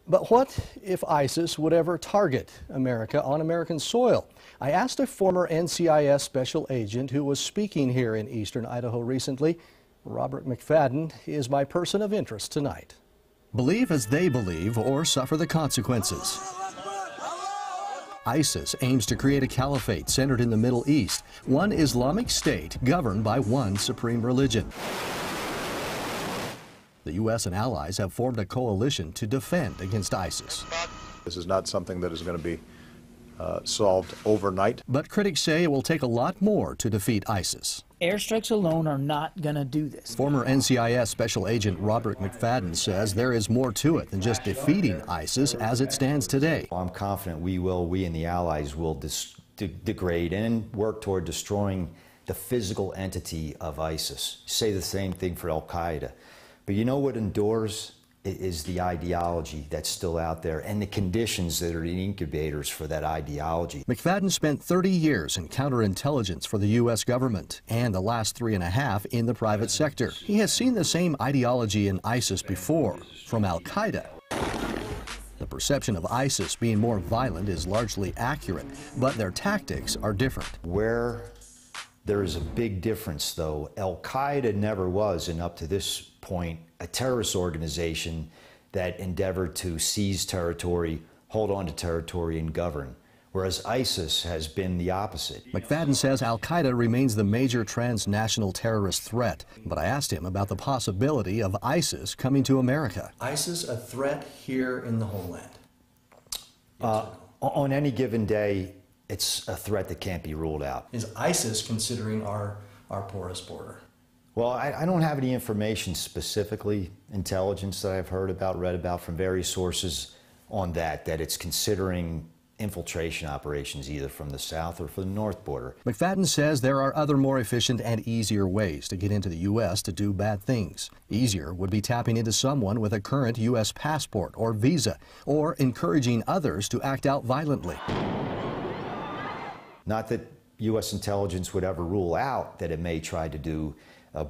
But what if ISIS would ever target America on American soil? I asked a former NCIS special agent who was speaking here in eastern Idaho recently. Robert McFadden is my person of interest tonight. Believe as they believe or suffer the consequences. ISIS aims to create a caliphate centered in the Middle East, one Islamic state governed by one supreme religion. The U.S. and allies have formed a coalition to defend against ISIS. This is not something that is going to be solved overnight. But critics say it will take a lot more to defeat ISIS. Airstrikes alone are not going to do this. Former NCIS Special Agent Robert McFadden says there is more to it than just defeating ISIS as it stands today. I'm confident we and the allies will degrade and work toward destroying the physical entity of ISIS. Say the same thing for Al-Qaeda. But you know what endures is the ideology that's still out there and the conditions that are the incubators for that ideology. McFadden spent 30 years in counterintelligence for the U.S. government and the last 3.5 in the private sector. He has seen the same ideology in ISIS before, from Al-Qaeda. The perception of ISIS being more violent is largely accurate, but their tactics are different. Where there is a big difference, though, Al-Qaeda never was, and up to this point, a terrorist organization that endeavored to seize territory, hold on to territory, and govern, whereas ISIS has been the opposite. McFadden says Al-Qaeda remains the major transnational terrorist threat, but I asked him about the possibility of ISIS coming to America. ISIS a threat here in the homeland? On any given day, it's a threat that can't be ruled out. Is ISIS considering our porous border? Well, I don't have any information specifically, intelligence that I've heard about, read about from various sources on that it's considering infiltration operations either from the south or from the north border. McFadden says there are other more efficient and easier ways to get into the U.S. to do bad things. Easier would be tapping into someone with a current U.S. passport or visa, or encouraging others to act out violently. Not that U.S. intelligence would ever rule out that it may try to do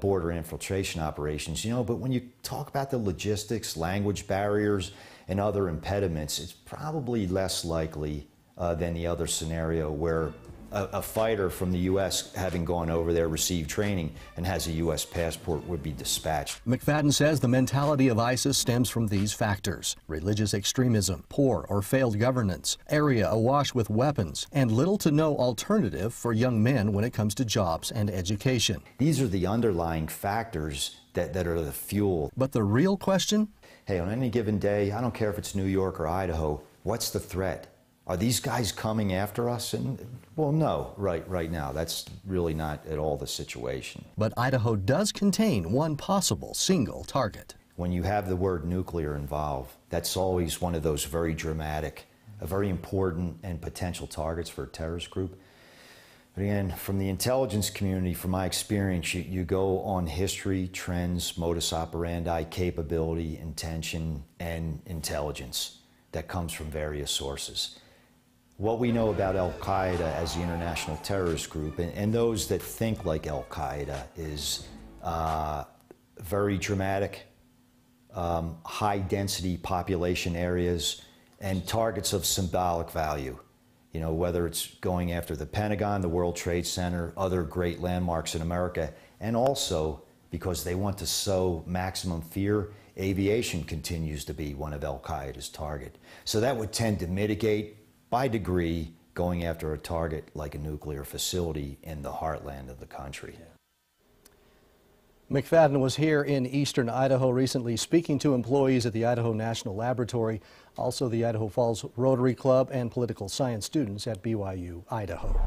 border infiltration operations, but when you talk about the logistics, language barriers, and other impediments, it's probably less likely than the other scenario where a fighter from the U.S. having gone over there, received training, and has a U.S. passport would be dispatched. McFadden says the mentality of ISIS stems from these factors: religious extremism, poor or failed governance, area awash with weapons, and little to no alternative for young men when it comes to jobs and education. These are the underlying factors that are the fuel. But the real question? Hey, on any given day, I don't care if it's New York or Idaho, what's the threat? Are these guys coming after us? And well, no, right now. That's really not at all the situation. But Idaho does contain one possible single target. When you have the word nuclear involved, that's always one of those very dramatic, very important and potential targets for a terrorist group. But again, from the intelligence community, from my experience, you go on history, trends, modus operandi, capability, intention, and intelligence that comes from various sources. What we know about Al-Qaeda as the international terrorist group and those that think like Al-Qaeda is very dramatic, high-density population areas, and targets of symbolic value. Whether it's going after the Pentagon, the World Trade Center, other great landmarks in America, and also because they want to sow maximum fear, aviation continues to be one of Al-Qaeda's target. So that would tend to mitigate by degree going after a target like a nuclear facility in the heartland of the country. McFadden was here in eastern Idaho recently speaking to employees at the Idaho National Laboratory, also the Idaho Falls Rotary Club, and political science students at BYU, Idaho.